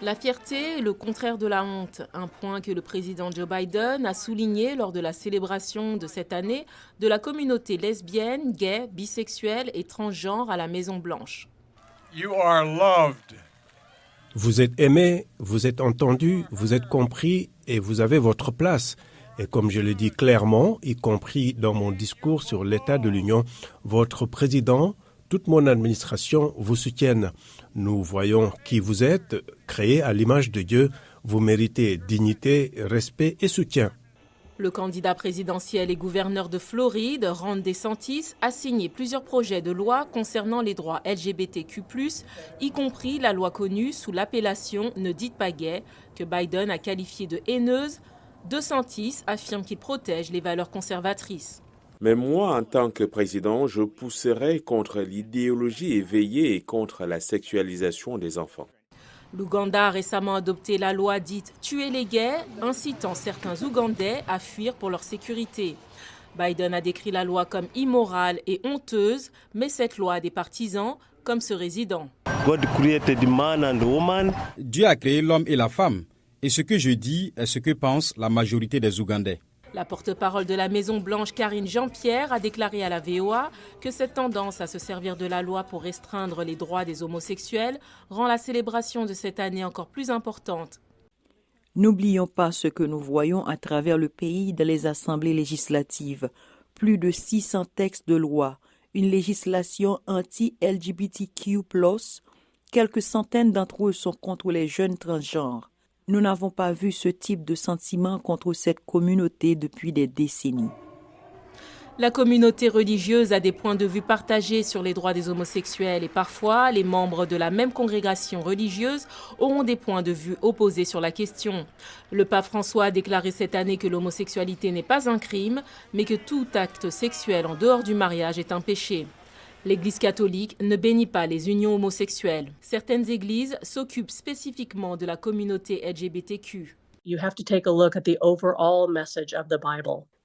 La fierté est le contraire de la honte, un point que le président Joe Biden a souligné lors de la célébration de cette année de la communauté lesbienne, gay, bisexuelle et transgenre à la Maison-Blanche. You are loved. Vous êtes aimé, vous êtes entendu, vous êtes compris et vous avez votre place. Et comme je le dis clairement, y compris dans mon discours sur l'état de l'Union, votre président, toute mon administration vous soutiennent. Nous voyons qui vous êtes, créés à l'image de Dieu. Vous méritez dignité, respect et soutien. Le candidat présidentiel et gouverneur de Floride, Ron DeSantis, a signé plusieurs projets de loi concernant les droits LGBTQ+, y compris la loi connue sous l'appellation « Ne dites pas gay » que Biden a qualifiée de haineuse. DeSantis affirme qu'il protège les valeurs conservatrices. Mais moi, en tant que président, je pousserai contre l'idéologie éveillée et contre la sexualisation des enfants. L'Ouganda a récemment adopté la loi dite « Tuer les gays », incitant certains Ougandais à fuir pour leur sécurité. Biden a décrit la loi comme immorale et honteuse, mais cette loi a des partisans, comme ce résident. Dieu a créé l'homme et la femme. Et ce que je dis est ce que pense la majorité des Ougandais. La porte-parole de la Maison-Blanche, Karine Jean-Pierre, a déclaré à la VOA que cette tendance à se servir de la loi pour restreindre les droits des homosexuels rend la célébration de cette année encore plus importante. N'oublions pas ce que nous voyons à travers le pays dans les assemblées législatives. Plus de 600 textes de loi, une législation anti-LGBTQ+, quelques centaines d'entre eux sont contre les jeunes transgenres. Nous n'avons pas vu ce type de sentiment contre cette communauté depuis des décennies. La communauté religieuse a des points de vue partagés sur les droits des homosexuels et parfois, les membres de la même congrégation religieuse auront des points de vue opposés sur la question. Le pape François a déclaré cette année que l'homosexualité n'est pas un crime, mais que tout acte sexuel en dehors du mariage est un péché. L'Église catholique ne bénit pas les unions homosexuelles. Certaines églises s'occupent spécifiquement de la communauté LGBTQ.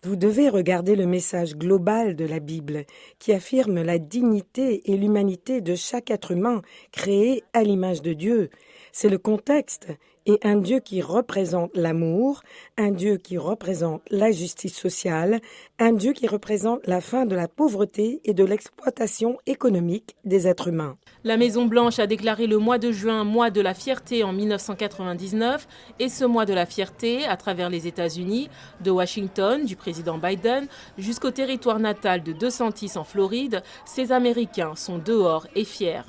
Vous devez regarder le message global de la Bible qui affirme la dignité et l'humanité de chaque être humain créé à l'image de Dieu. C'est le contexte et un Dieu qui représente l'amour, un Dieu qui représente la justice sociale, un Dieu qui représente la fin de la pauvreté et de l'exploitation économique des êtres humains. La Maison-Blanche a déclaré le mois de juin mois de la fierté en 1999 et ce mois de la fierté à travers les États-Unis, de Washington, du président Biden, jusqu'au territoire natal de DeSantis en Floride, ces Américains sont dehors et fiers.